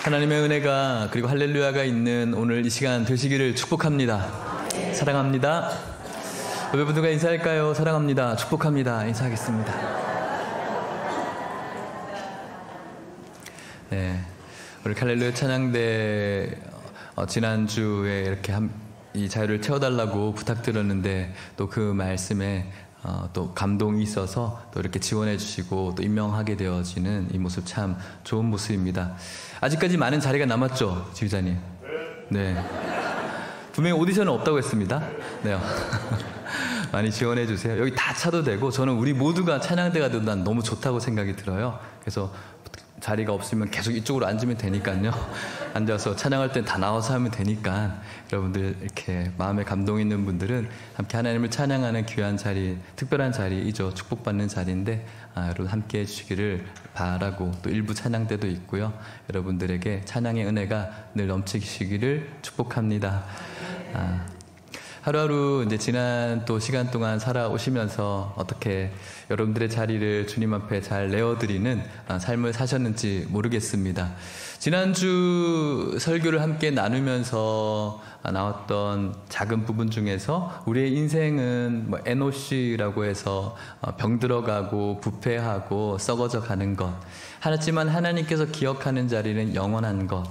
하나님의 은혜가 그리고 할렐루야가 있는 오늘 이 시간 되시기를 축복합니다. 사랑합니다. 여러분들과 인사할까요? 사랑합니다. 축복합니다. 인사하겠습니다. 네, 우리 할렐루야 찬양대 지난주에 이렇게 이 자유를 채워달라고 부탁드렸는데 또 그 말씀에 또 감동이 있어서 또 이렇게 지원해 주시고 또 임명하게 되어지는 이 모습 참 좋은 모습입니다. 아직까지 많은 자리가 남았죠, 지휘자님? 네. 분명히 오디션은 없다고 했습니다. 네. 많이 지원해 주세요. 여기 다 차도 되고 저는 우리 모두가 찬양대가 돼도 난 너무 좋다고 생각이 들어요. 그래서 자리가 없으면 계속 이쪽으로 앉으면 되니까요. 앉아서 찬양할 땐 다 나와서 하면 되니까 여러분들 이렇게 마음에 감동 있는 분들은 함께 하나님을 찬양하는 귀한 자리, 특별한 자리이죠. 축복받는 자리인데 여러분 함께 해주시기를 바라고 또 일부 찬양대도 있고요. 여러분들에게 찬양의 은혜가 늘 넘치시기를 축복합니다. 하루하루 이제 지난 또 시간 동안 살아오시면서 어떻게 여러분들의 자리를 주님 앞에 잘 내어드리는 삶을 사셨는지 모르겠습니다. 지난주 설교를 함께 나누면서 나왔던 작은 부분 중에서 우리의 인생은 NOC라고 해서 병들어가고 부패하고 썩어져 가는 것, 하지만 하나님께서 기억하는 자리는 영원한 것,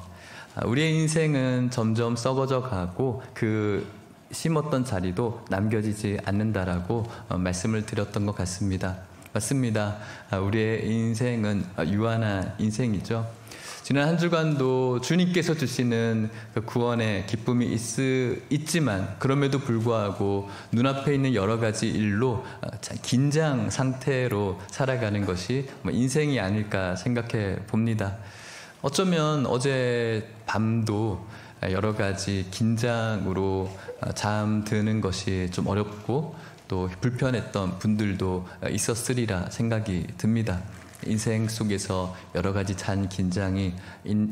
우리의 인생은 점점 썩어져 가고 그 심었던 자리도 남겨지지 않는다라고 말씀을 드렸던 것 같습니다. 맞습니다. 우리의 인생은 유한한 인생이죠. 지난 한 주간도 주님께서 주시는 그 구원의 기쁨이 있지만 그럼에도 불구하고 눈앞에 있는 여러 가지 일로 긴장 상태로 살아가는 것이 인생이 아닐까 생각해 봅니다. 어쩌면 어제 밤도 여러 가지 긴장으로 잠드는 것이 좀 어렵고 또 불편했던 분들도 있었으리라 생각이 듭니다. 인생 속에서 여러 가지 잔 긴장이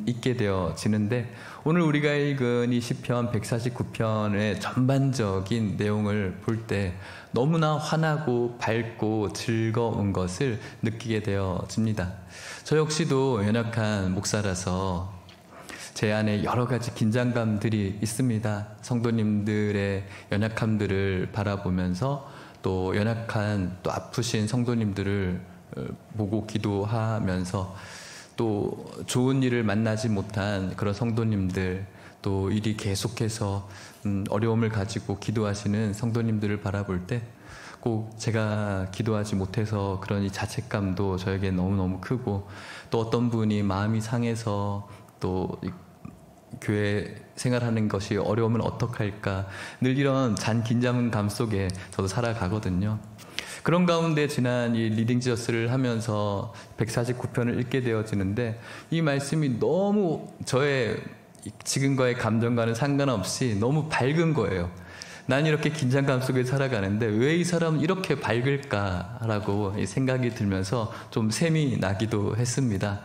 있게 되어지는데 오늘 우리가 읽은 이 시편 149편의 전반적인 내용을 볼 때 너무나 환하고 밝고 즐거운 것을 느끼게 되어집니다. 저 역시도 연약한 목사라서 제 안에 여러 가지 긴장감들이 있습니다. 성도님들의 연약함들을 바라보면서 또 연약한 또 아프신 성도님들을 보고 기도하면서 또 좋은 일을 만나지 못한 그런 성도님들, 또 일이 계속해서 어려움을 가지고 기도하시는 성도님들을 바라볼 때 꼭 제가 기도하지 못해서 그런 이 자책감도 저에게 너무너무 크고 또 어떤 분이 마음이 상해서 또 교회 생활하는 것이 어려우면 어떡할까 늘 이런 잔 긴장감 속에 저도 살아가거든요. 그런 가운데 지난 이 리딩 지저스를 하면서 149편을 읽게 되어지는데 이 말씀이 너무 저의 지금과의 감정과는 상관없이 너무 밝은 거예요. 난 이렇게 긴장감 속에 살아가는데 왜 이 사람은 이렇게 밝을까라고 생각이 들면서 좀 샘이 나기도 했습니다.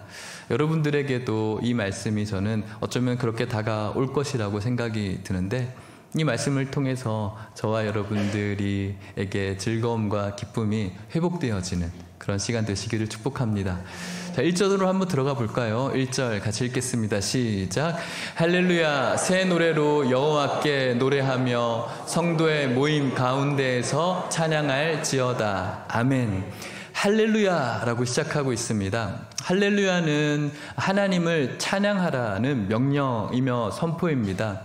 여러분들에게도 이 말씀이 저는 어쩌면 그렇게 다가올 것이라고 생각이 드는데 이 말씀을 통해서 저와 여러분들에게 즐거움과 기쁨이 회복되어지는 그런 시간 되시기를 축복합니다. 자, 1절으로 한번 들어가 볼까요? 1절 같이 읽겠습니다. 시작. 할렐루야, 새 노래로 여호와께 노래하며 성도의 모임 가운데에서 찬양할지어다. 아멘. 할렐루야라고 시작하고 있습니다. 할렐루야는 하나님을 찬양하라는 명령이며 선포입니다.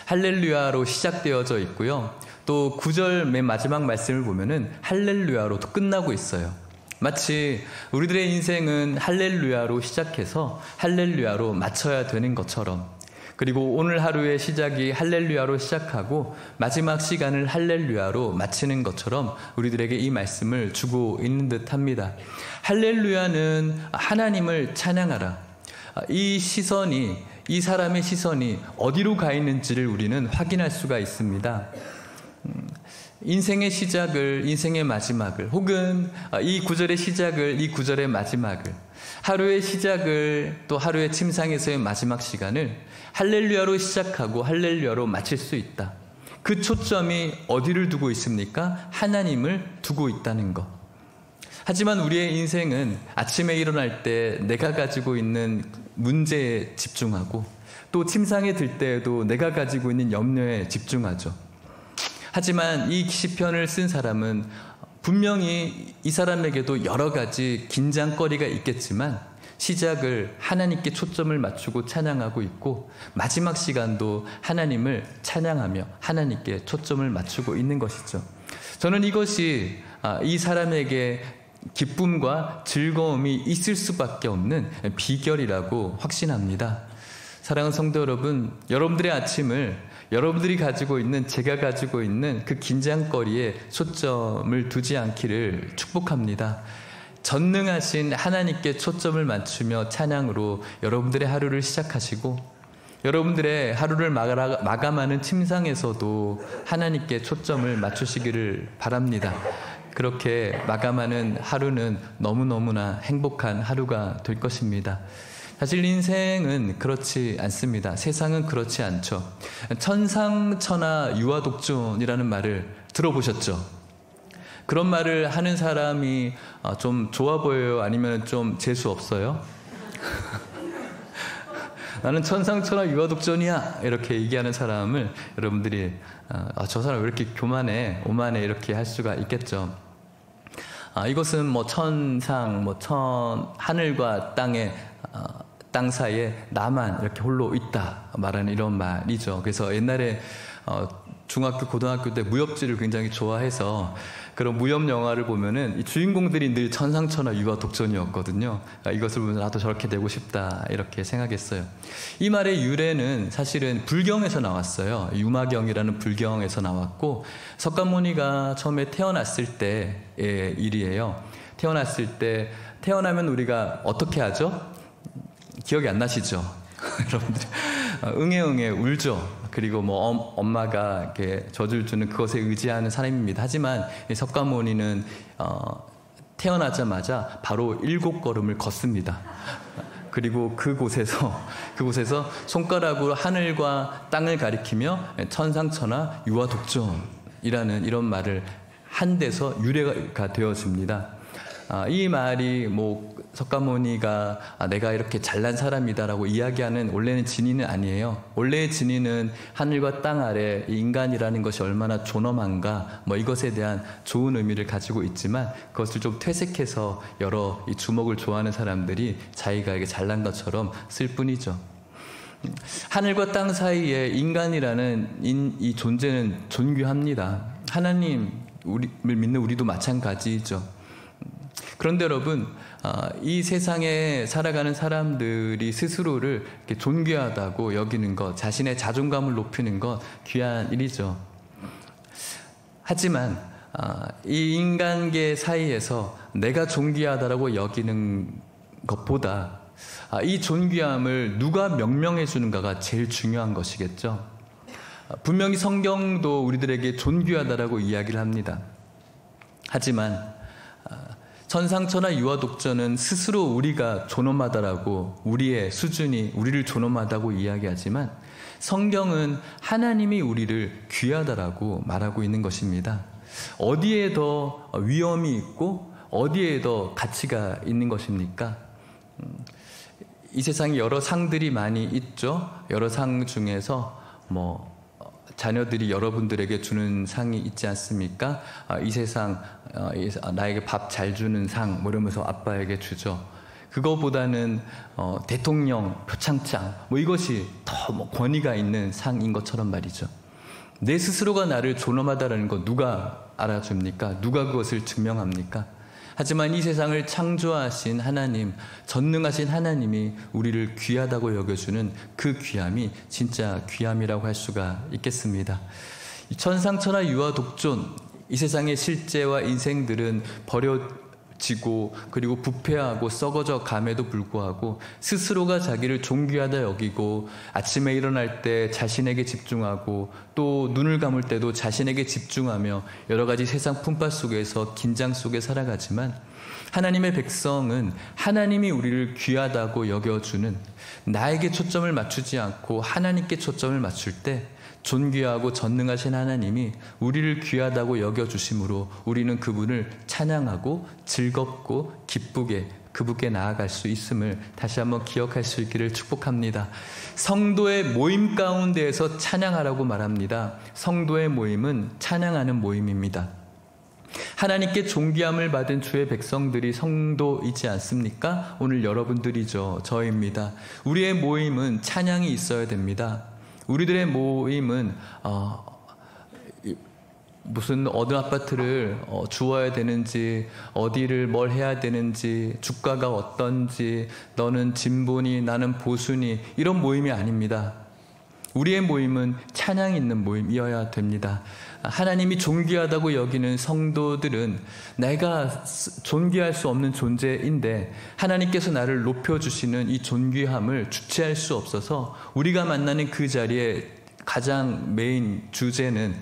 할렐루야로 시작되어져 있고요. 또 9절 맨 마지막 말씀을 보면은 할렐루야로 또 끝나고 있어요. 마치 우리들의 인생은 할렐루야로 시작해서 할렐루야로 마쳐야 되는 것처럼, 그리고 오늘 하루의 시작이 할렐루야로 시작하고 마지막 시간을 할렐루야로 마치는 것처럼 우리들에게 이 말씀을 주고 있는 듯 합니다. 할렐루야는 하나님을 찬양하라. 이 사람의 시선이 어디로 가 있는지를 우리는 확인할 수가 있습니다. 인생의 시작을, 인생의 마지막을, 혹은 이 구절의 시작을, 이 구절의 마지막을, 하루의 시작을, 또 하루의 침상에서의 마지막 시간을 할렐루야로 시작하고 할렐루야로 마칠 수 있다. 그 초점이 어디를 두고 있습니까? 하나님을 두고 있다는 것. 하지만 우리의 인생은 아침에 일어날 때 내가 가지고 있는 문제에 집중하고 또 침상에 들 때에도 내가 가지고 있는 염려에 집중하죠. 하지만 이 시편을 쓴 사람은 분명히 이 사람에게도 여러 가지 긴장거리가 있겠지만 시작을 하나님께 초점을 맞추고 찬양하고 있고 마지막 시간도 하나님을 찬양하며 하나님께 초점을 맞추고 있는 것이죠. 저는 이것이 이 사람에게 기쁨과 즐거움이 있을 수밖에 없는 비결이라고 확신합니다. 사랑하는 성도 여러분, 여러분들의 아침을 여러분들이 가지고 있는, 제가 가지고 있는 그 긴장거리에 초점을 두지 않기를 축복합니다. 전능하신 하나님께 초점을 맞추며 찬양으로 여러분들의 하루를 시작하시고 여러분들의 하루를 마감하는 침상에서도 하나님께 초점을 맞추시기를 바랍니다. 그렇게 마감하는 하루는 너무너무나 행복한 하루가 될 것입니다. 사실 인생은 그렇지 않습니다. 세상은 그렇지 않죠. 천상천하 유아독존이라는 말을 들어보셨죠? 그런 말을 하는 사람이 좀 좋아 보여요? 아니면 좀 재수 없어요? 나는 천상천하 유아독존이야 이렇게 얘기하는 사람을 여러분들이 저 사람 왜 이렇게 교만해, 오만해 이렇게 할 수가 있겠죠. 이것은 뭐 천상, 하늘과 땅 사이에 나만 이렇게 홀로 있다 말하는 이런 말이죠. 그래서 옛날에 중학교, 고등학교 때 무협지를 굉장히 좋아해서 그런 무협 영화를 보면은 이 주인공들이 늘 천상천하 유아독존이었거든요. 이것을 보면서 나도 저렇게 되고 싶다 이렇게 생각했어요. 이 말의 유래는 사실은 불경에서 나왔어요. 유마경이라는 불경에서 나왔고 석가모니가 처음에 태어났을 때의 일이에요. 태어나면 우리가 어떻게 하죠? 기억이 안 나시죠? 여러분들 응애응애 울죠. 그리고 엄마가 이렇게 젖을 주는 그것에 의지하는 사람입니다. 하지만 석가모니는 태어나자마자 바로 7걸음을 걷습니다. 그리고 그곳에서 손가락으로 하늘과 땅을 가리키며 천상천하 유아독존이라는 이런 말을 한 데서 유래가 되어집니다. 이 말이 석가모니가 내가 이렇게 잘난 사람이다라고 이야기하는 원래는 진의는 아니에요. 원래의 진의는 하늘과 땅 아래 인간이라는 것이 얼마나 존엄한가 이것에 대한 좋은 의미를 가지고 있지만 그것을 좀 퇴색해서 여러 이 주목을 좋아하는 사람들이 자기가 이게 잘난 것처럼 쓸 뿐이죠. 하늘과 땅 사이에 인간이라는 이 존재는 존귀합니다. 하나님을 믿는 우리도 마찬가지죠. 그런데 여러분, 이 세상에 살아가는 사람들이 스스로를 이렇게 존귀하다고 여기는 것, 자신의 자존감을 높이는 것 귀한 일이죠. 하지만 이 인간계 사이에서 내가 존귀하다라고 여기는 것보다 이 존귀함을 누가 명명해 주는가가 제일 중요한 것이겠죠. 분명히 성경도 우리들에게 존귀하다라고 이야기를 합니다. 하지만 천상천하 유아독존은 스스로 우리가 존엄하다라고, 우리의 수준이 우리를 존엄하다고 이야기하지만 성경은 하나님이 우리를 귀하다라고 말하고 있는 것입니다. 어디에 더 위엄이 있고 어디에 더 가치가 있는 것입니까? 이 세상에 여러 상들이 많이 있죠. 여러 상 중에서 자녀들이 여러분들에게 주는 상이 있지 않습니까? 이 세상 나에게 밥 잘 주는 상 이러면서 아빠에게 주죠. 그거보다는 대통령 표창장 이것이 더 권위가 있는 상인 것처럼 말이죠. 내 스스로가 나를 존엄하다는 거 누가 알아줍니까? 누가 그것을 증명합니까? 하지만 이 세상을 창조하신 하나님, 전능하신 하나님이 우리를 귀하다고 여겨주는 그 귀함이 진짜 귀함이라고 할 수가 있겠습니다. 천상천하 유아독존, 이 세상의 실제와 인생들은 버려지고 그리고 부패하고 썩어져 감에도 불구하고 스스로가 자기를 존귀하다 여기고 아침에 일어날 때 자신에게 집중하고 또 눈을 감을 때도 자신에게 집중하며 여러 가지 세상 품바 속에서 긴장 속에 살아가지만 하나님의 백성은 하나님이 우리를 귀하다고 여겨주는, 나에게 초점을 맞추지 않고 하나님께 초점을 맞출 때 존귀하고 전능하신 하나님이 우리를 귀하다고 여겨주심으로 우리는 그분을 찬양하고 즐겁고 기쁘게 그분께 나아갈 수 있음을 다시 한번 기억할 수 있기를 축복합니다. 성도의 모임 가운데에서 찬양하라고 말합니다. 성도의 모임은 찬양하는 모임입니다. 하나님께 존귀함을 받은 주의 백성들이 성도이지 않습니까? 오늘 여러분들이죠. 저입니다. 우리의 모임은 찬양이 있어야 됩니다. 우리들의 모임은 무슨 어느 아파트를 주어야 되는지, 어디를 뭘 해야 되는지, 주가가 어떤지, 너는 진보니 나는 보수니, 이런 모임이 아닙니다. 우리의 모임은 찬양이 있는 모임이어야 됩니다. 하나님이 존귀하다고 여기는 성도들은 내가 존귀할 수 없는 존재인데 하나님께서 나를 높여주시는 이 존귀함을 주체할 수 없어서 우리가 만나는 그 자리에 가장 메인 주제는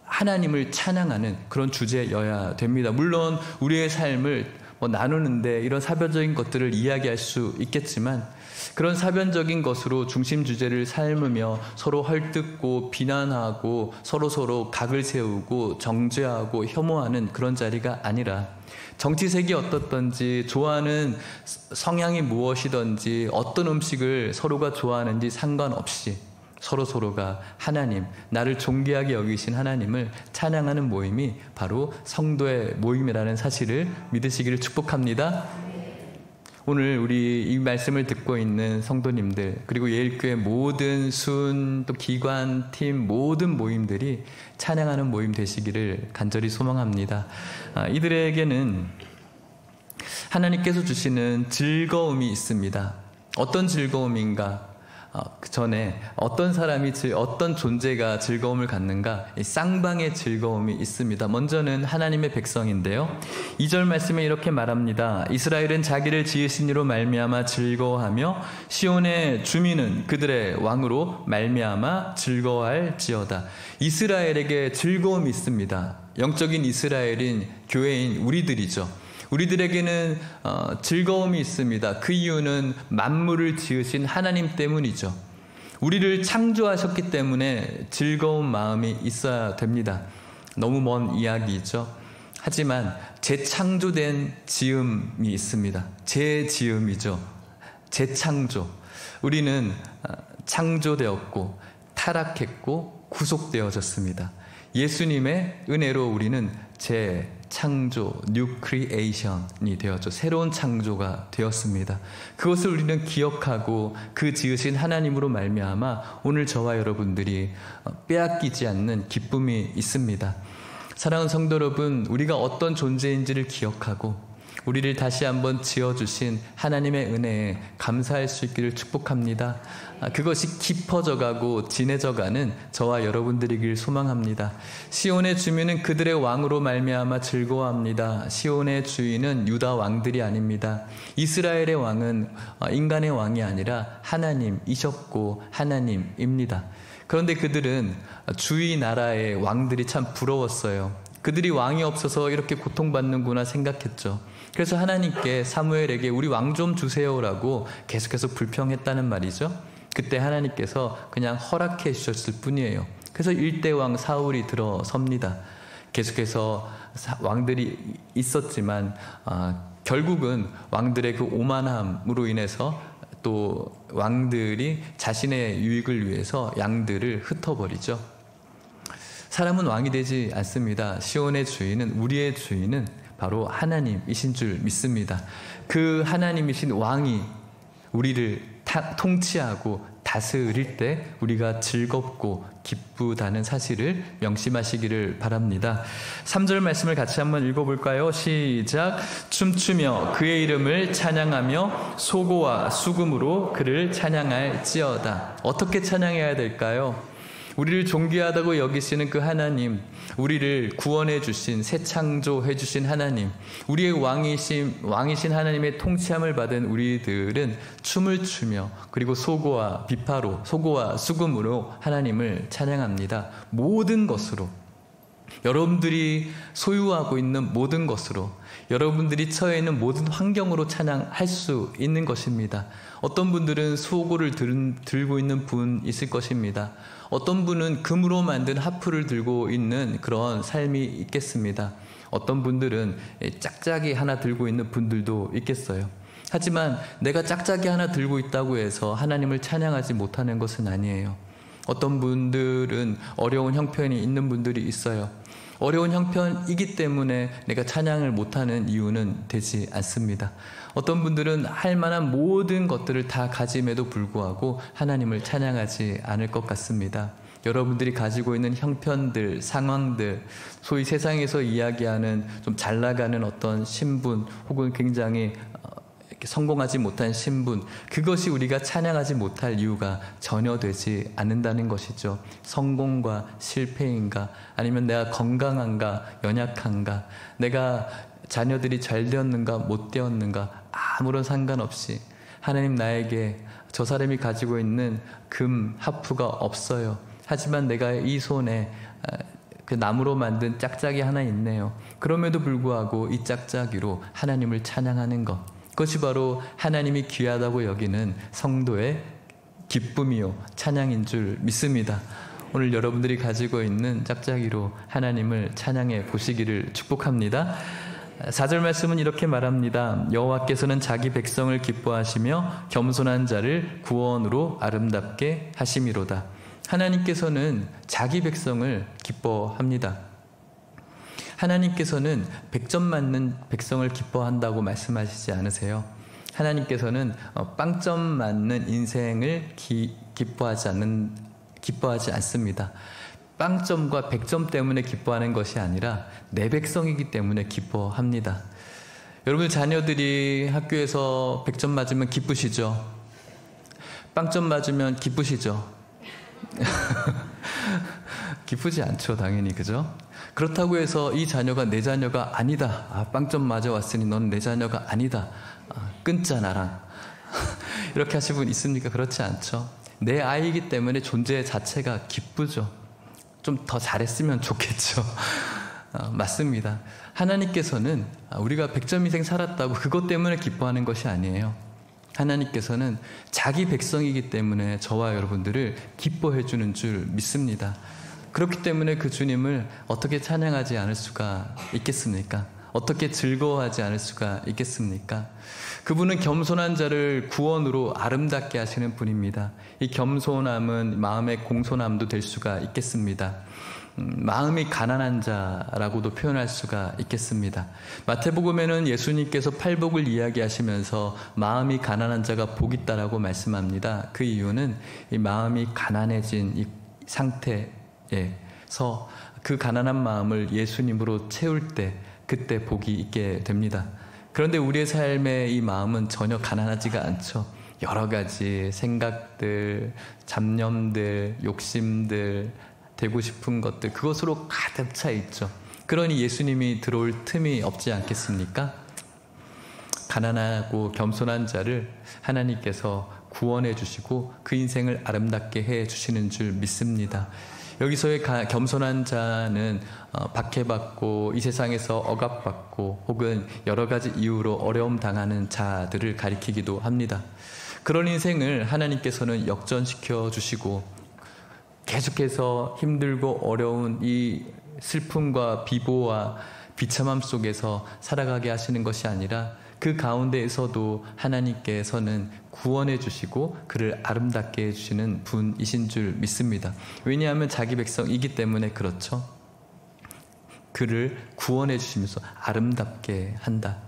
하나님을 찬양하는 그런 주제여야 됩니다. 물론 우리의 삶을 나누는데 이런 사변적인 것들을 이야기할 수 있겠지만 그런 사변적인 것으로 중심 주제를 삶으며 서로 헐뜯고 비난하고 서로 각을 세우고 정죄하고 혐오하는 그런 자리가 아니라 정치색이 어떻든지 좋아하는 성향이 무엇이든지 어떤 음식을 서로가 좋아하는지 상관없이 서로가 하나님, 나를 존귀하게 여기신 하나님을 찬양하는 모임이 바로 성도의 모임이라는 사실을 믿으시기를 축복합니다. 오늘 우리 이 말씀을 듣고 있는 성도님들, 그리고 예일교회 모든 또 기관, 팀, 모든 모임들이 찬양하는 모임 되시기를 간절히 소망합니다. 이들에게는 하나님께서 주시는 즐거움이 있습니다. 어떤 즐거움인가? 그 전에 어떤 사람이 어떤 존재가 즐거움을 갖는가? 이 쌍방의 즐거움이 있습니다. 먼저는 하나님의 백성인데요. 2절 말씀에 이렇게 말합니다. 이스라엘은 자기를 지으신 이로 말미암아 즐거워하며 시온의 주민은 그들의 왕으로 말미암아 즐거워할지어다. 이스라엘에게 즐거움이 있습니다. 영적인 이스라엘인 교회인 우리들이죠. 우리들에게는 즐거움이 있습니다. 그 이유는 만물을 지으신 하나님 때문이죠. 우리를 창조하셨기 때문에 즐거운 마음이 있어야 됩니다. 너무 먼 이야기죠. 하지만 재창조된 지음이 있습니다. 재지음이죠. 재창조. 우리는 창조되었고 타락했고 구속되어졌습니다. 예수님의 은혜로 우리는 재창조, 뉴 크리에이션이 되었죠. 새로운 창조가 되었습니다. 그것을 우리는 기억하고 그 지으신 하나님으로 말미암아 오늘 저와 여러분들이 빼앗기지 않는 기쁨이 있습니다. 사랑하는 성도 여러분, 우리가 어떤 존재인지를 기억하고 우리를 다시 한번 지어주신 하나님의 은혜에 감사할 수 있기를 축복합니다. 그것이 깊어져가고 진해져가는 저와 여러분들이길 소망합니다. 시온의 주민은 그들의 왕으로 말미암아 즐거워합니다. 시온의 주인은 유다 왕들이 아닙니다. 이스라엘의 왕은 인간의 왕이 아니라 하나님이셨고 하나님입니다. 그런데 그들은 주위 나라의 왕들이 참 부러웠어요. 그들이 왕이 없어서 이렇게 고통받는구나 생각했죠. 그래서 하나님께 사무엘에게 우리 왕 좀 주세요라고 계속해서 불평했다는 말이죠. 그때 하나님께서 그냥 허락해 주셨을 뿐이에요. 그래서 1대 왕 사울이 들어섭니다. 계속해서 왕들이 있었지만 결국은 왕들의 그 오만함으로 인해서 또 왕들이 자신의 유익을 위해서 양들을 흩어버리죠. 사람은 왕이 되지 않습니다. 시온의 주인은, 우리의 주인은 바로 하나님이신 줄 믿습니다. 그 하나님이신 왕이 우리를 통치하고 다스릴 때 우리가 즐겁고 기쁘다는 사실을 명심하시기를 바랍니다. 3절 말씀을 같이 한번 읽어볼까요? 시작. 춤추며 그의 이름을 찬양하며 소고와 수금으로 그를 찬양할지어다. 어떻게 찬양해야 될까요? 우리를 존귀하다고 여기시는 그 하나님, 우리를 구원해 주신, 새 창조해 주신 하나님, 우리의 왕이신 하나님의 통치함을 받은 우리들은 춤을 추며 그리고 소고와 비파로, 소고와 수금으로 하나님을 찬양합니다. 모든 것으로, 여러분들이 소유하고 있는 모든 것으로, 여러분들이 처해 있는 모든 환경으로 찬양할 수 있는 것입니다. 어떤 분들은 소고를 들고 있는 분 있을 것입니다. 어떤 분은 금으로 만든 하프를 들고 있는 그런 삶이 있겠습니다. 어떤 분들은 짝짝이 하나 들고 있는 분들도 있겠어요. 하지만 내가 짝짝이 하나 들고 있다고 해서 하나님을 찬양하지 못하는 것은 아니에요. 어떤 분들은 어려운 형편이 있는 분들이 있어요. 어려운 형편이기 때문에 내가 찬양을 못하는 이유는 되지 않습니다. 어떤 분들은 할 만한 모든 것들을 다 가짐에도 불구하고 하나님을 찬양하지 않을 것 같습니다. 여러분들이 가지고 있는 형편들, 상황들, 소위 세상에서 이야기하는 좀 잘 나가는 어떤 신분 혹은 굉장히 성공하지 못한 신분, 그것이 우리가 찬양하지 못할 이유가 전혀 되지 않는다는 것이죠. 성공과 실패인가, 아니면 내가 건강한가, 연약한가, 내가 자녀들이 잘 되었는가, 못 되었는가, 아무런 상관없이 하나님 나에게 저 사람이 가지고 있는 금, 하프가 없어요. 하지만 내가 이 손에 그 나무로 만든 짝짝이 하나 있네요. 그럼에도 불구하고 이 짝짝이로 하나님을 찬양하는 것, 그것이 바로 하나님이 귀하다고 여기는 성도의 기쁨이요 찬양인 줄 믿습니다. 오늘 여러분들이 가지고 있는 짝짝이로 하나님을 찬양해 보시기를 축복합니다. 4절 말씀은 이렇게 말합니다. 여호와께서는 자기 백성을 기뻐하시며 겸손한 자를 구원으로 아름답게 하심이로다. 하나님께서는 자기 백성을 기뻐합니다. 하나님께서는 100점 맞는 백성을 기뻐한다고 말씀하시지 않으세요? 하나님께서는 빵점 맞는 인생을 기뻐하지 않습니다. 빵점과 100점 때문에 기뻐하는 것이 아니라 내 백성이기 때문에 기뻐합니다. 여러분 자녀들이 학교에서 100점 맞으면 기쁘시죠? 빵점 맞으면 기쁘시죠? 기쁘지 않죠, 당연히. 그죠? 그렇다고 해서 이 자녀가 내 자녀가 아니다, 빵점 맞아왔으니 넌 내 자녀가 아니다, 끊자 나랑 이렇게 하실 분 있습니까? 그렇지 않죠. 내 아이이기 때문에 존재 자체가 기쁘죠. 좀 더 잘했으면 좋겠죠. 맞습니다. 하나님께서는 우리가 100점 인생 살았다고 그것 때문에 기뻐하는 것이 아니에요. 하나님께서는 자기 백성이기 때문에 저와 여러분들을 기뻐해 주는 줄 믿습니다. 그렇기 때문에 그 주님을 어떻게 찬양하지 않을 수가 있겠습니까? 어떻게 즐거워하지 않을 수가 있겠습니까? 그분은 겸손한 자를 구원으로 아름답게 하시는 분입니다. 이 겸손함은 마음의 공손함도 될 수가 있겠습니다. 마음이 가난한 자라고도 표현할 수가 있겠습니다. 마태복음에는 예수님께서 팔복을 이야기하시면서 마음이 가난한 자가 복 있다라고 말씀합니다. 그 이유는 이 마음이 가난해진 이 상태에서 그 가난한 마음을 예수님으로 채울 때 그때 복이 있게 됩니다. 그런데 우리의 삶의 이 마음은 전혀 가난하지가 않죠. 여러 가지 생각들, 잡념들, 욕심들, 되고 싶은 것들, 그것으로 가득 차 있죠. 그러니 예수님이 들어올 틈이 없지 않겠습니까? 가난하고 겸손한 자를 하나님께서 구원해 주시고 그 인생을 아름답게 해 주시는 줄 믿습니다. 여기서의 겸손한 자는 박해받고 이 세상에서 억압받고 혹은 여러 가지 이유로 어려움 당하는 자들을 가리키기도 합니다. 그런 인생을 하나님께서는 역전시켜 주시고 계속해서 힘들고 어려운 이 슬픔과 비보와 비참함 속에서 살아가게 하시는 것이 아니라 그 가운데에서도 하나님께서는 구원해 주시고 그를 아름답게 해주시는 분이신 줄 믿습니다. 왜냐하면 자기 백성이기 때문에 그렇죠. 그를 구원해 주시면서 아름답게 한다.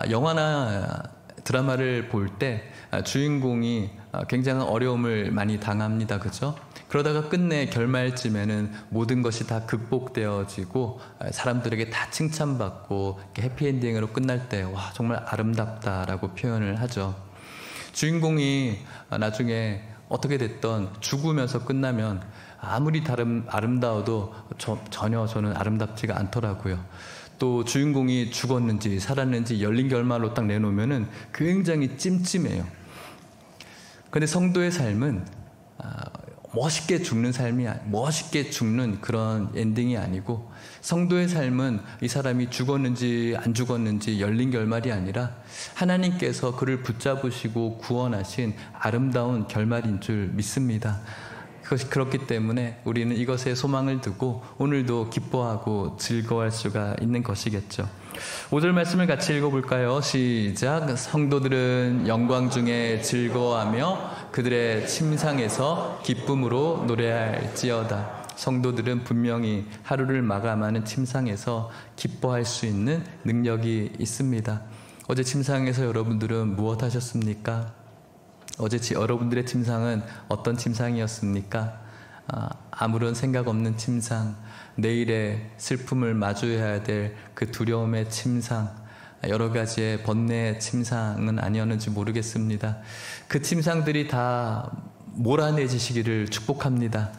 영화나 드라마를 볼 때 주인공이 굉장한 어려움을 많이 당합니다. 그죠? 그러다가 끝내 결말쯤에는 모든 것이 다 극복되어지고 사람들에게 다 칭찬받고 해피엔딩으로 끝날 때 와, 정말 아름답다라고 표현을 하죠. 주인공이 나중에 어떻게 됐던 죽으면서 끝나면 아무리 아름다워도 전혀 저는 아름답지가 않더라고요. 또 주인공이 죽었는지 살았는지 열린 결말로 딱 내놓으면은 굉장히 찜찜해요. 그런데 성도의 삶은 멋있게 죽는 그런 엔딩이 아니고, 성도의 삶은 이 사람이 죽었는지 안 죽었는지 열린 결말이 아니라 하나님께서 그를 붙잡으시고 구원하신 아름다운 결말인 줄 믿습니다. 그것이 그렇기 때문에 우리는 이것에 소망을 두고 오늘도 기뻐하고 즐거워할 수가 있는 것이겠죠. 5절 말씀을 같이 읽어볼까요? 시작. 성도들은 영광 중에 즐거워하며 그들의 침상에서 기쁨으로 노래할지어다. 성도들은 분명히 하루를 마감하는 침상에서 기뻐할 수 있는 능력이 있습니다. 어제 침상에서 여러분들은 무엇 하셨습니까? 어제 여러분들의 침상은 어떤 침상이었습니까? 아무런 생각 없는 침상, 내일의 슬픔을 마주해야 될 그 두려움의 침상, 여러 가지의 번뇌의 침상은 아니었는지 모르겠습니다. 그 침상들이 다 몰아내지시기를 축복합니다.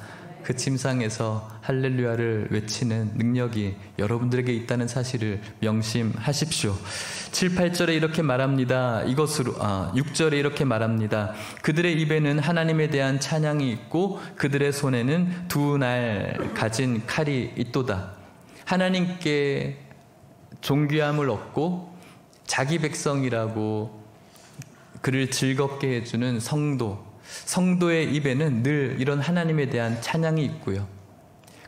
그 침상에서 할렐루야를 외치는 능력이 여러분들에게 있다는 사실을 명심하십시오. 7, 8절에 이렇게 말합니다. 6절에 이렇게 말합니다. 그들의 입에는 하나님에 대한 찬양이 있고 그들의 손에는 두 날 가진 칼이 있도다. 하나님께 존귀함을 얻고 자기 백성이라고 그를 즐겁게 해주는 성도의 입에는 늘 이런 하나님에 대한 찬양이 있고요.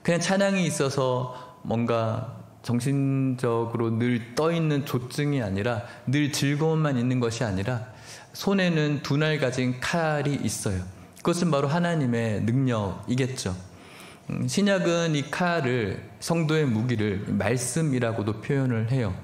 그냥 찬양이 있어서 뭔가 정신적으로 늘 떠있는 조증이 아니라 늘 즐거움만 있는 것이 아니라 손에는 두 날 가진 칼이 있어요. 그것은 바로 하나님의 능력이겠죠. 신약은 이 칼을, 성도의 무기를 말씀이라고도 표현을 해요.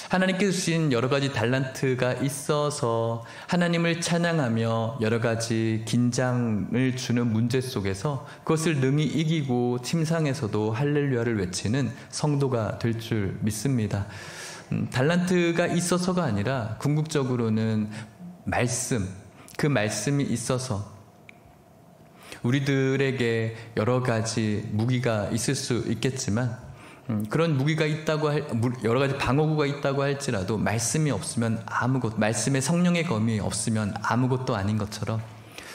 하나님께서 주신 여러 가지 달란트가 있어서 하나님을 찬양하며 여러 가지 긴장을 주는 문제 속에서 그것을 능히 이기고 침상에서도 할렐루야를 외치는 성도가 될 줄 믿습니다. 달란트가 있어서가 아니라 궁극적으로는 그 말씀이 있어서 우리들에게 여러 가지 무기가 있을 수 있겠지만 그런 무기가 있다고 여러 가지 방어구가 있다고 할지라도 말씀이 없으면 말씀의 성령의 검이 없으면 아무것도 아닌 것처럼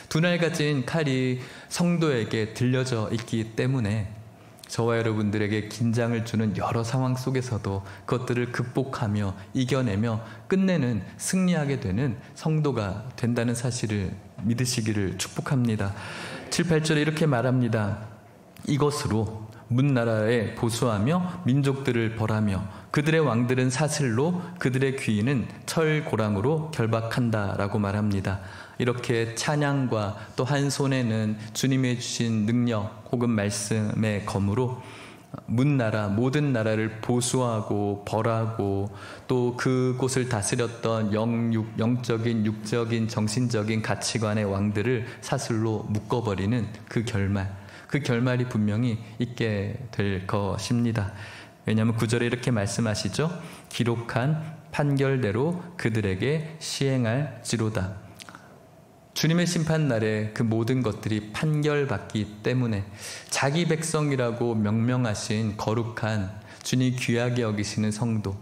두 날 가진 칼이 성도에게 들려져 있기 때문에 저와 여러분들에게 긴장을 주는 여러 상황 속에서도 그것들을 극복하며 이겨내며 끝내는 승리하게 되는 성도가 된다는 사실을 믿으시기를 축복합니다. 7, 8절에 이렇게 말합니다. 이것으로 문나라에 보수하며 민족들을 벌하며 그들의 왕들은 사슬로 그들의 귀인은 철고랑으로 결박한다라고 말합니다. 이렇게 찬양과 또 한 손에는 주님의 주신 능력 혹은 말씀의 검으로 문나라 모든 나라를 보수하고 벌하고 또 그곳을 다스렸던 영적인 육적인 정신적인 가치관의 왕들을 사슬로 묶어버리는 그 결말이 분명히 있게 될 것입니다. 왜냐하면 9절에 이렇게 말씀하시죠. 기록한 판결대로 그들에게 시행할지로다. 주님의 심판날에 그 모든 것들이 판결받기 때문에 자기 백성이라고 명명하신 거룩한 주님 귀하게 여기시는 성도,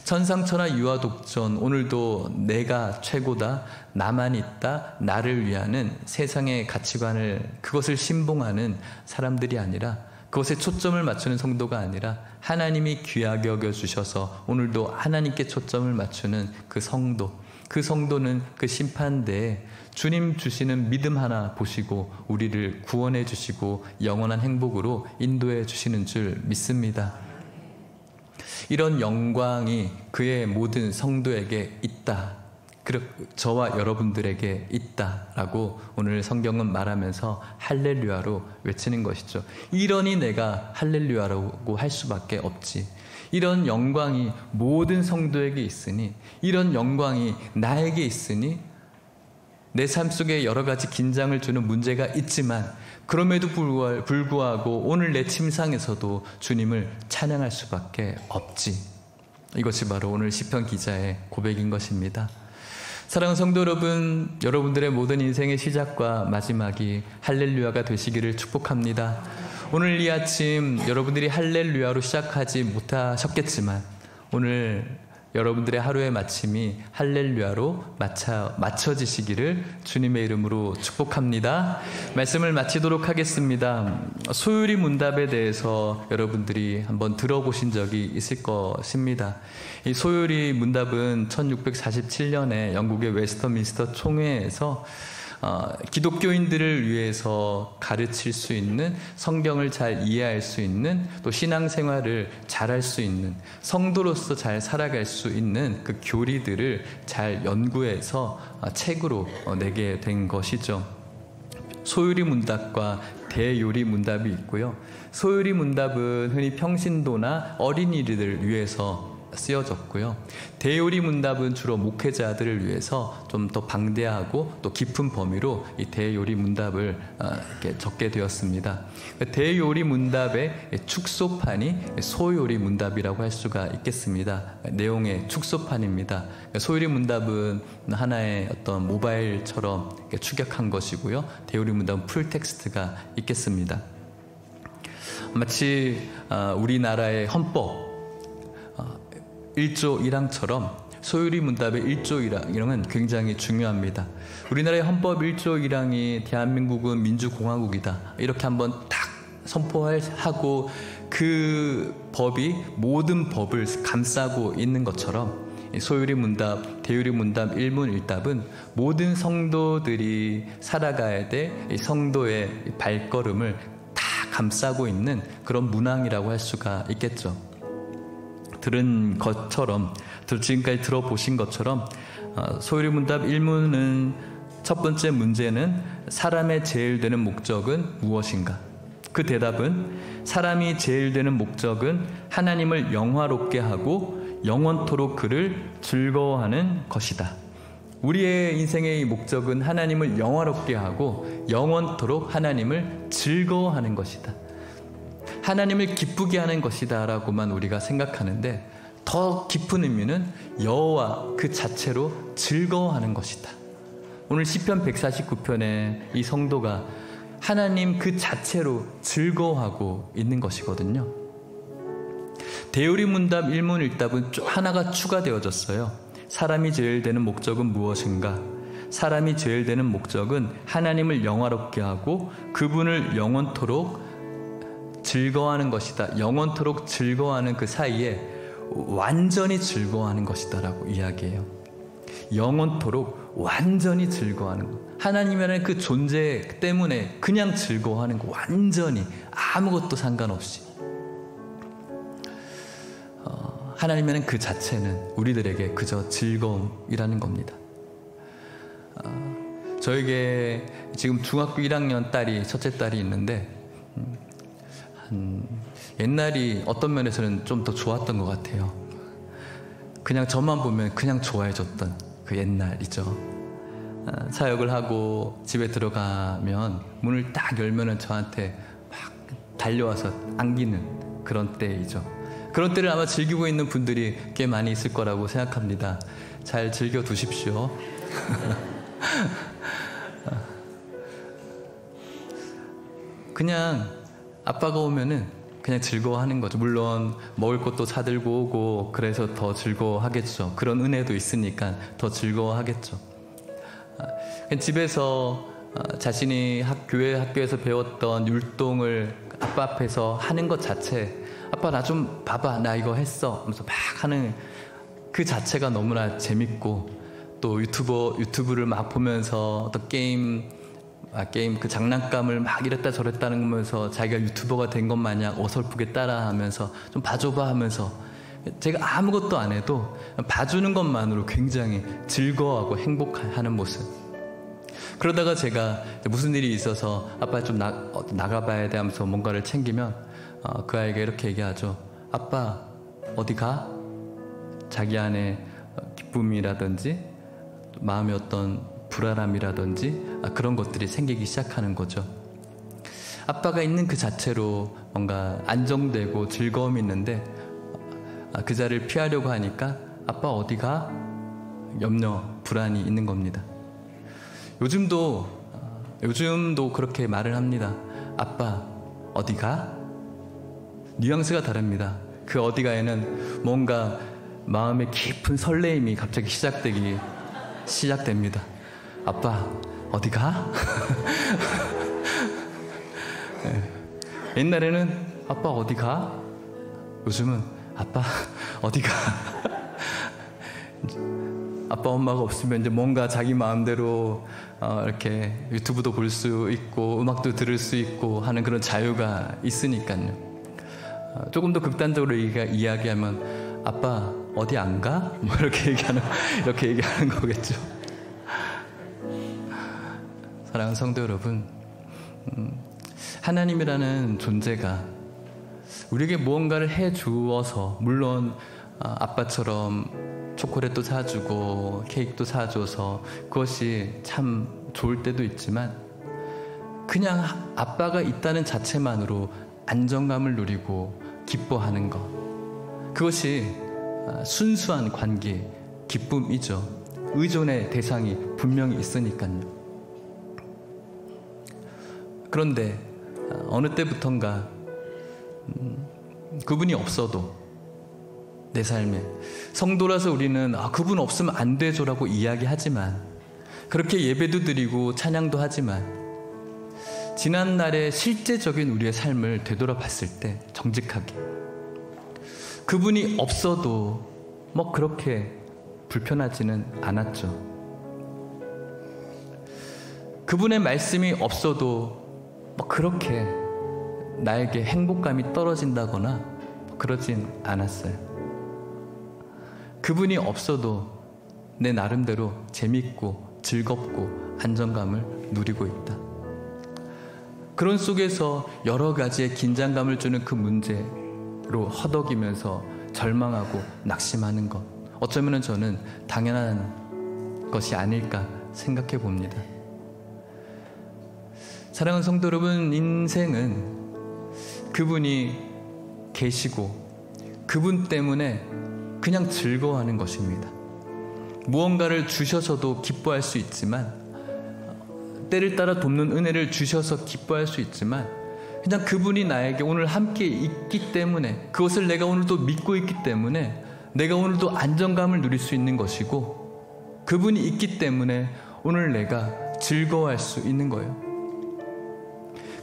천상천하 유아독존, 오늘도 내가 최고다, 나만 있다, 나를 위하는 세상의 가치관을 그것을 신봉하는 사람들이 아니라 그것에 초점을 맞추는 성도가 아니라 하나님이 귀하게 여겨주셔서 오늘도 하나님께 초점을 맞추는 그 성도는 그 심판대에 주님 주시는 믿음 하나 보시고 우리를 구원해 주시고 영원한 행복으로 인도해 주시는 줄 믿습니다. 이런 영광이 그의 모든 성도에게 있다. 저와 여러분들에게 있다라고 오늘 성경은 말하면서 할렐루야로 외치는 것이죠. 이러니 내가 할렐루야라고 할 수밖에 없지. 이런 영광이 모든 성도에게 있으니, 이런 영광이 나에게 있으니 내 삶 속에 여러 가지 긴장을 주는 문제가 있지만 그럼에도 불구하고 오늘 내 침상에서도 주님을 찬양할 수밖에 없지. 이것이 바로 오늘 시편 기자의 고백인 것입니다. 사랑하는 성도 여러분, 여러분들의 모든 인생의 시작과 마지막이 할렐루야가 되시기를 축복합니다. 오늘 이 아침 여러분들이 할렐루야로 시작하지 못하셨겠지만 오늘 여러분들의 하루의 마침이 할렐루야로 맞춰지시기를 주님의 이름으로 축복합니다. 말씀을 마치도록 하겠습니다. 소율이 문답에 대해서 여러분들이 한번 들어보신 적이 있을 것입니다. 이 소율이 문답은 1647년에 영국의 웨스터민스터 총회에서 기독교인들을 위해서 가르칠 수 있는, 성경을 잘 이해할 수 있는, 또 신앙생활을 잘할 수 있는, 성도로서 잘 살아갈 수 있는 그 교리들을 잘 연구해서 책으로 내게 된 것이죠. 소유리 문답과 대요리 문답이 있고요. 소유리 문답은 흔히 평신도나 어린이들을 위해서 쓰여졌고요. 대요리 문답은 주로 목회자들을 위해서 좀 더 방대하고 또 깊은 범위로 이 대요리 문답을 이렇게 적게 되었습니다. 대요리 문답의 축소판이 소요리 문답이라고 할 수가 있겠습니다. 내용의 축소판입니다. 소요리 문답은 하나의 어떤 모바일처럼 축약한 것이고요. 대요리 문답은 풀텍스트가 있겠습니다. 마치 우리나라의 헌법 1조 1항처럼 소유리 문답의 1조 1항은 굉장히 중요합니다. 우리나라의 헌법 1조 1항이 대한민국은 민주공화국이다, 이렇게 한번 딱 선포하고 그 법이 모든 법을 감싸고 있는 것처럼 소유리 문답, 대요리 문답, 일문일답은 모든 성도들이 살아가야 될 성도의 발걸음을 다 감싸고 있는 그런 문항이라고 할 수가 있겠죠. 들은 것처럼, 지금까지 들어보신 것처럼 소유리 문답 1문은 첫 번째 문제는 사람의 제일 되는 목적은 무엇인가? 그 대답은 사람이 제일 되는 목적은 하나님을 영화롭게 하고 영원토록 그를 즐거워하는 것이다. 우리의 인생의 목적은 하나님을 영화롭게 하고 영원토록 하나님을 즐거워하는 것이다. 하나님을 기쁘게 하는 것이다 라고만 우리가 생각하는데, 더 깊은 의미는 여호와 그 자체로 즐거워하는 것이다. 오늘 시편 149편에 이 성도가 하나님 그 자체로 즐거워하고 있는 것이거든요. 대요리 문답 일문일답은 하나가 추가되어졌어요. 사람이 제일 되는 목적은 무엇인가? 사람이 제일 되는 목적은 하나님을 영화롭게 하고 그분을 영원토록 즐거워하는 것이다. 영원토록 즐거워하는 그 사이에 완전히 즐거워하는 것이다 라고 이야기해요. 영원토록 완전히 즐거워하는 것. 하나님이라는 그 존재 때문에 그냥 즐거워하는 것. 완전히 아무것도 상관없이. 하나님이라는 그 자체는 우리들에게 그저 즐거움이라는 겁니다. 저에게 지금 중학교 1학년 첫째 딸이 있는데, 옛날이 어떤 면에서는 좀 더 좋았던 것 같아요. 그냥 저만 보면 그냥 좋아해줬던 그 옛날이죠. 사역을 하고 집에 들어가면 문을 딱 열면은 저한테 막 달려와서 안기는 그런 때이죠. 그런 때를 아마 즐기고 있는 분들이 꽤 많이 있을 거라고 생각합니다. 잘 즐겨 두십시오. 그냥 아빠가 오면은 그냥 즐거워하는 거죠. 물론 먹을 것도 사들고 오고 그래서 더 즐거워하겠죠. 그런 은혜도 있으니까 더 즐거워하겠죠. 집에서 자신이 교회 학교에서 배웠던 율동을 아빠 앞에서 하는 것 자체, 아빠 나 좀 봐봐, 나 이거 했어 하면서 막 하는 그 자체가 너무나 재밌고, 또 유튜브를 막 보면서 어떤 게임 그 장난감을 막 이랬다 저랬다 하는 거면서 자기가 유튜버가 된 것 마냥 어설프게 따라하면서 좀 봐줘봐 하면서, 제가 아무것도 안 해도 봐주는 것만으로 굉장히 즐거워하고 행복하는 모습. 그러다가 제가 무슨 일이 있어서 아빠 좀 나가봐야 돼 하면서 뭔가를 챙기면 그 아이가 이렇게 얘기하죠. 아빠 어디 가? 자기 안에 기쁨이라든지 마음의 어떤 불안함이라든지 그런 것들이 생기기 시작하는 거죠. 아빠가 있는 그 자체로 뭔가 안정되고 즐거움이 있는데, 그 자리를 피하려고 하니까 아빠 어디 가? 염려, 불안이 있는 겁니다. 요즘도 그렇게 말을 합니다. 아빠 어디 가? 뉘앙스가 다릅니다. 그 어디 가에는 뭔가 마음의 깊은 설레임이 갑자기 시작됩니다. 아빠 어디 가? 네. 옛날에는 아빠 어디 가? 요즘은 아빠 어디 가? 아빠 엄마가 없으면 이제 뭔가 자기 마음대로 이렇게 유튜브도 볼 수 있고 음악도 들을 수 있고 하는 그런 자유가 있으니까요. 조금 더 극단적으로 이야기하면 아빠 어디 안 가? 뭐 이렇게 얘기하는 거겠죠. 사랑하는 성도 여러분, 하나님이라는 존재가 우리에게 무언가를 해 주어서, 물론 아빠처럼 초콜릿도 사주고 케이크도 사줘서 그것이 참 좋을 때도 있지만, 그냥 아빠가 있다는 자체만으로 안정감을 누리고 기뻐하는 것, 그것이 순수한 관계, 기쁨이죠. 의존의 대상이 분명히 있으니까요. 그런데 어느 때부턴가 그분이 없어도 내 삶에, 성도라서 우리는 그분 없으면 안 되죠라고 이야기하지만, 그렇게 예배도 드리고 찬양도 하지만, 지난날의 실제적인 우리의 삶을 되돌아봤을 때 정직하게 그분이 없어도 뭐 그렇게 불편하지는 않았죠. 그분의 말씀이 없어도 뭐 그렇게 나에게 행복감이 떨어진다거나 그러진 않았어요. 그분이 없어도 내 나름대로 재밌고 즐겁고 안정감을 누리고 있다. 그런 속에서 여러 가지의 긴장감을 주는 그 문제로 허덕이면서 절망하고 낙심하는 것, 어쩌면 저는 당연한 것이 아닐까 생각해 봅니다. 사랑하는 성도 여러분, 인생은 그분이 계시고 그분 때문에 그냥 즐거워하는 것입니다. 무언가를 주셔서도 기뻐할 수 있지만, 때를 따라 돕는 은혜를 주셔서 기뻐할 수 있지만, 그냥 그분이 나에게 오늘 함께 있기 때문에, 그것을 내가 오늘도 믿고 있기 때문에 내가 오늘도 안정감을 누릴 수 있는 것이고, 그분이 있기 때문에 오늘 내가 즐거워할 수 있는 거예요.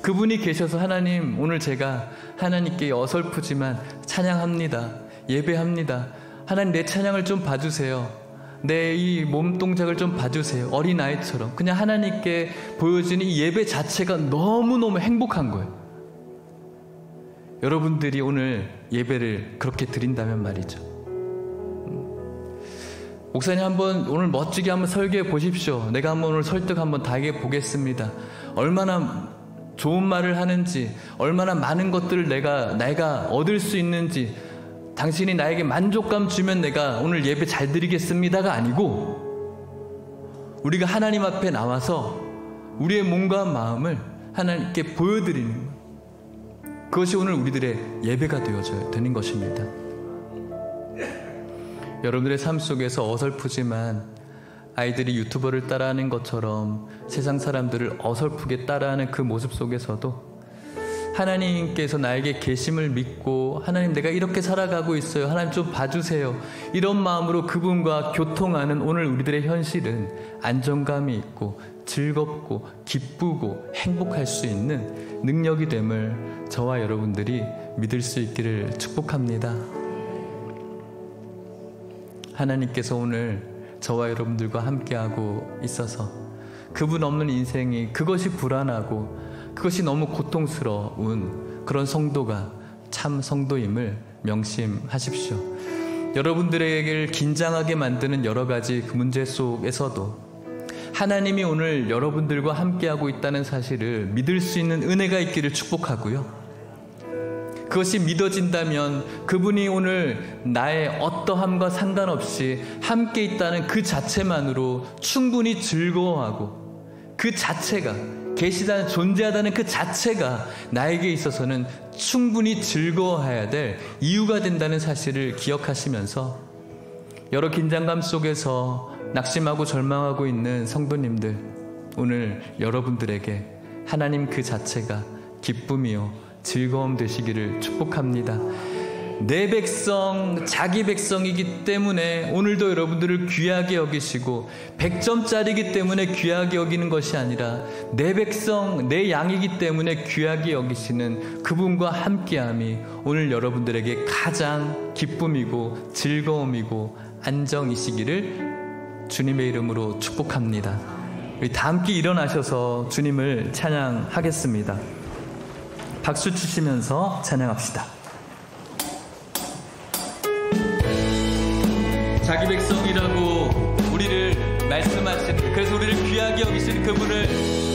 그분이 계셔서 하나님, 오늘 제가 하나님께 어설프지만 찬양합니다, 예배합니다, 하나님 내 찬양을 좀 봐주세요, 내 이 몸 동작을 좀 봐주세요, 어린아이처럼 그냥 하나님께 보여지는 이 예배 자체가 너무너무 행복한 거예요. 여러분들이 오늘 예배를 그렇게 드린다면 말이죠. 목사님 한번 오늘 멋지게 한번 설교해 보십시오. 내가 한번 오늘 설득 한번 다 해 보겠습니다. 얼마나 좋은 말을 하는지, 얼마나 많은 것들을 내가 얻을 수 있는지, 당신이 나에게 만족감 주면 내가 오늘 예배 잘 드리겠습니다가 아니고, 우리가 하나님 앞에 나와서 우리의 몸과 마음을 하나님께 보여드리는 것, 그것이 오늘 우리들의 예배가 되어져야 되는 것입니다. 여러분들의 삶 속에서 어설프지만 아이들이 유튜버를 따라하는 것처럼 세상 사람들을 어설프게 따라하는 그 모습 속에서도 하나님께서 나에게 계심을 믿고, 하나님 내가 이렇게 살아가고 있어요, 하나님 좀 봐주세요, 이런 마음으로 그분과 교통하는 오늘 우리들의 현실은 안정감이 있고 즐겁고 기쁘고 행복할 수 있는 능력이 됨을 저와 여러분들이 믿을 수 있기를 축복합니다. 하나님께서 오늘 저와 여러분들과 함께하고 있어서 그분 없는 인생이, 그것이 불안하고 그것이 너무 고통스러운 그런 성도가 참 성도임을 명심하십시오. 여러분들에게 긴장하게 만드는 여러 가지 그 문제 속에서도 하나님이 오늘 여러분들과 함께하고 있다는 사실을 믿을 수 있는 은혜가 있기를 축복하고요. 그것이 믿어진다면 그분이 오늘 나의 어떠함과 상관없이 함께 있다는 그 자체만으로 충분히 즐거워하고, 그 자체가, 계시다는, 존재하다는 그 자체가 나에게 있어서는 충분히 즐거워해야 될 이유가 된다는 사실을 기억하시면서, 여러 긴장감 속에서 낙심하고 절망하고 있는 성도님들, 오늘 여러분들에게 하나님 그 자체가 기쁨이요 즐거움 되시기를 축복합니다. 내 백성, 자기 백성이기 때문에 오늘도 여러분들을 귀하게 여기시고, 100점짜리이기 때문에 귀하게 여기는 것이 아니라 내 백성, 내 양이기 때문에 귀하게 여기시는 그분과 함께함이 오늘 여러분들에게 가장 기쁨이고 즐거움이고 안정이시기를 주님의 이름으로 축복합니다. 우리 다 함께 일어나셔서 주님을 찬양하겠습니다. 박수 치시면서 찬양합시다. 자기 백성이라고 우리를 말씀하신, 그래서 우리를 귀하게 여기신 그분을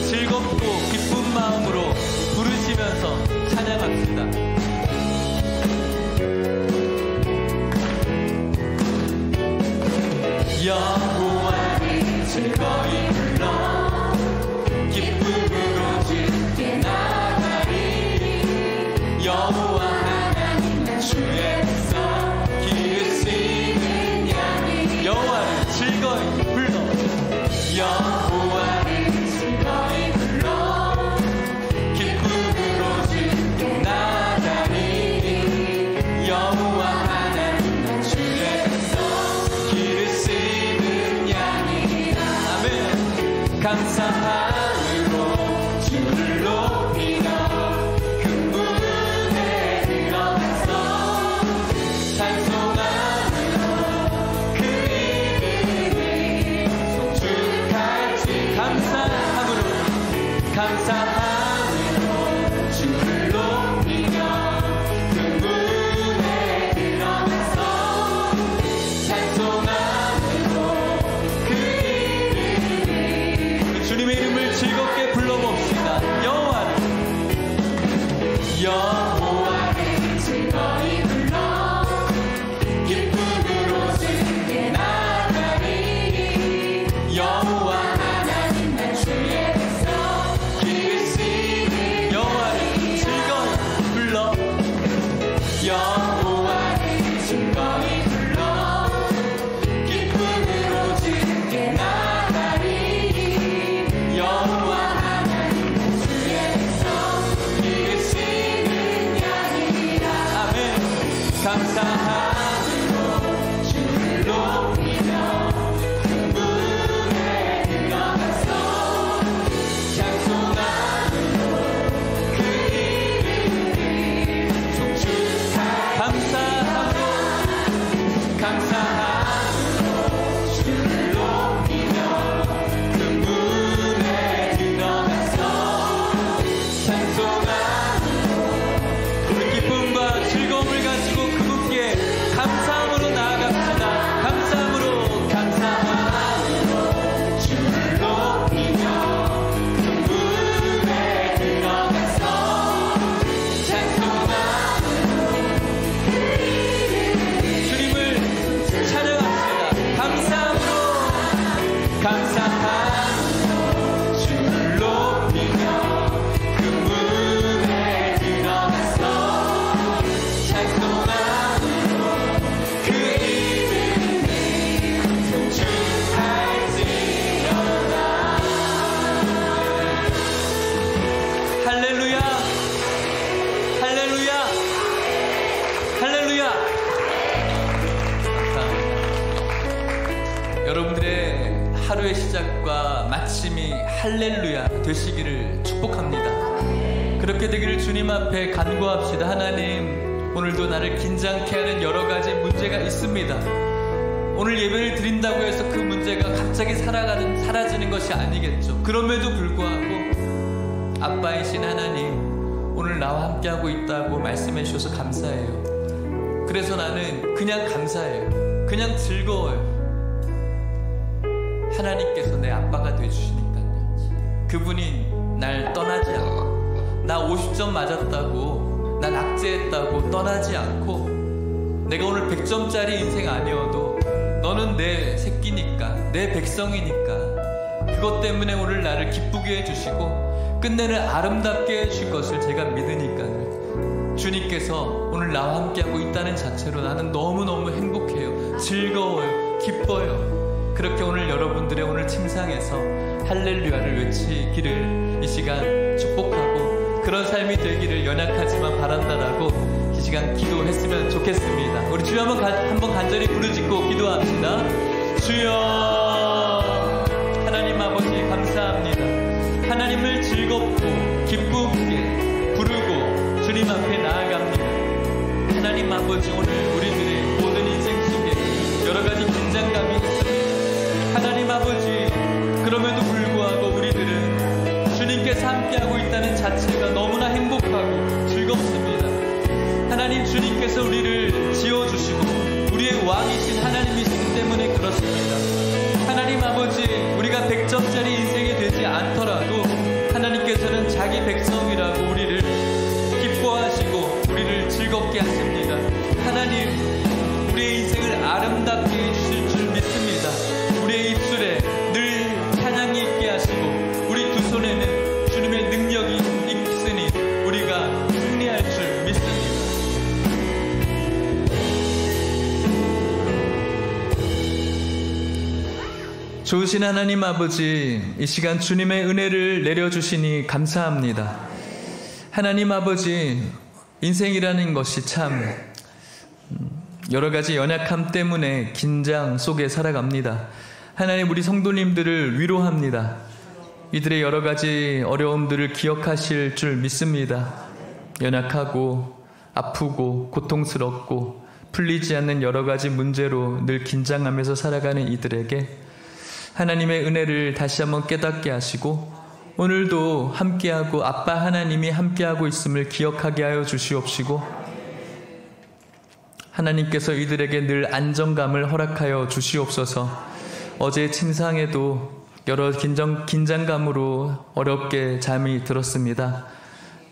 즐겁고 기쁜 마음으로 부르시면서 찬양합시다. 여호와를 즐거이 불러 기쁨으로 주께 나가리. 여호와 하나님 주의 백성 기르시는 양이. 여호와를 즐거이 불러. 여호와를 즐거이 불러 기쁨으로 주께 나가리. 여호와 하나님 주의 백성 기르시는 양이라. 아멘. 감사함으로 주를 높이며 근문에 들어가서 찬송함으로 그 이름을 송축할지. 감사함으로 주를 높이며 근문에 들어가서 찬송함으로 그 이름을. 주님의 이름을 즐겁게 불러봅시다. 여호와를 즐거이 불러 기쁨으로 주께 나가리. 여호와 하나님 주의 백성 기르시는. 여호와를 즐거이 불러. 여호와를 즐거이 불러 기쁨으로 주께 나가리. 여호와 하나님 주의 백성 기르시는 양이라. 아멘. 감사함으로 주를 높이며 근문에 들어가서 찬송함으로 그 이름을 송축할. 감사함으로 주를 높이며 근문에 들어가서 찬송함으로 그 기쁨과 즐거움을 가지고 그분께 감사함으로 나아갑시다. 감사함으로 주를 높이며 근문에 들어가서 찬송함으로 주님을 찬양합시다. 감사함으로 주를 높이며 근문에 들어가서 찬송함으로 그 이름을 송축할지어다. 할렐루야, 할렐루야, 할렐루야. 감사합니다. 여러분들의 하루의 시작과 마침이 할렐루야 되시기를 축복합니다. 그렇게 되기를 주님 앞에 간구합시다. 하나님, 오늘도 나를 긴장케 하는 여러 가지 문제가 있습니다. 오늘 예배를 드린다고 해서 그 문제가 갑자기 사라지는 것이 아니겠죠. 그럼에도 불구하고 아빠이신 하나님, 오늘 나와 함께하고 있다고 말씀해 주셔서 감사해요. 그래서 나는 그냥 감사해요. 그냥 즐거워요. 하나님께서 내 아빠가 되어주시니까요. 그분이 날 떠나지 않고, 나 50점 맞았다고, 나 낙제했다고 떠나지 않고, 내가 오늘 100점짜리 인생 아니어도 너는 내 새끼니까, 내 백성이니까 그것 때문에 오늘 나를 기쁘게 해주시고 끝내는 아름답게 해줄 것을 제가 믿으니까요. 주님께서 오늘 나와 함께하고 있다는 자체로 나는 너무너무 행복해요. 즐거워요. 기뻐요. 그렇게 오늘 여러분들의 오늘 침상에서 할렐루야를 외치기를 이 시간 축복하고 그런 삶이 되기를 연약하지만 바란다라고 이 시간 기도했으면 좋겠습니다. 우리 주여 한번 간절히 부르짖고 기도합시다. 주여, 하나님 아버지 감사합니다. 하나님을 즐겁고 기쁘게 부르고 주님 앞에 나아갑니다. 하나님 아버지, 오늘 우리들의 모든 인생 속에 여러 가지 긴장감이 있습니다. 하나님 아버지, 그럼에도 불구하고 주님께서 함께하고 있다는 자체가 너무나 행복하고 즐겁습니다. 하나님, 주님께서 우리를 지어주시고 우리의 왕이신 하나님이시기 때문에 그렇습니다. 하나님 아버지, 우리가 100점짜리 인생이 되지 않더라도 하나님께서는 자기 백성이라고 우리를 기뻐하시고 우리를 즐겁게 하십니다. 하나님, 우리의 인생을 아름답게 해주실 줄 믿습니다. 우리의 입술에 늘 찬양이 있게 하시고 우리 두 손에는 주님의 능력이 있으니 우리가 승리할 줄 믿습니다. 좋으신 하나님 아버지, 이 시간 주님의 은혜를 내려주시니 감사합니다. 하나님 아버지, 인생이라는 것이 참 여러 가지 연약함 때문에 긴장 속에 살아갑니다. 하나님, 우리 성도님들을 위로합니다. 이들의 여러 가지 어려움들을 기억하실 줄 믿습니다. 연약하고 아프고 고통스럽고 풀리지 않는 여러 가지 문제로 늘 긴장하면서 살아가는 이들에게 하나님의 은혜를 다시 한번 깨닫게 하시고 오늘도 함께하고 아빠 하나님이 함께하고 있음을 기억하게 하여 주시옵시고 하나님께서 이들에게 늘 안정감을 허락하여 주시옵소서. 어제 침상에도 여러 긴장감으로 어렵게 잠이 들었습니다.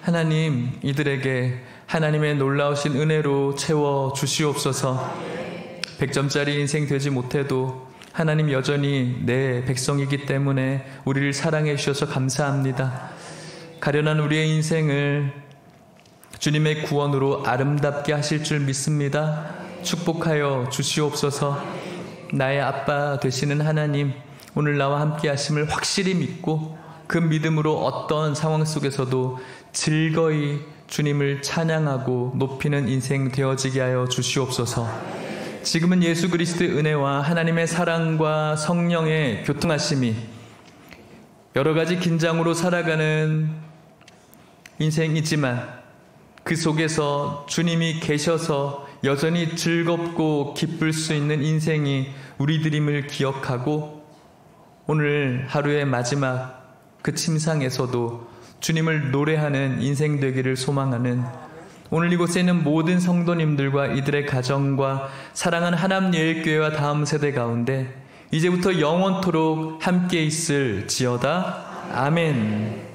하나님, 이들에게 하나님의 놀라우신 은혜로 채워 주시옵소서. 100점짜리 인생 되지 못해도 하나님 여전히 내 백성이기 때문에 우리를 사랑해 주셔서 감사합니다. 가련한 우리의 인생을 주님의 구원으로 아름답게 하실 줄 믿습니다. 축복하여 주시옵소서. 나의 아빠 되시는 하나님, 오늘 나와 함께 하심을 확실히 믿고 그 믿음으로 어떤 상황 속에서도 즐거이 주님을 찬양하고 높이는 인생 되어지게 하여 주시옵소서. 지금은 예수 그리스도의 은혜와 하나님의 사랑과 성령의 교통하심이 여러 가지 긴장으로 살아가는 인생이지만 그 속에서 주님이 계셔서 여전히 즐겁고 기쁠 수 있는 인생이 우리들임을 기억하고 오늘 하루의 마지막 그 침상에서도 주님을 노래하는 인생 되기를 소망하는 오늘 이곳에 있는 모든 성도님들과 이들의 가정과 사랑하는 하남예일교회와 다음 세대 가운데 이제부터 영원토록 함께 있을지어다. 아멘.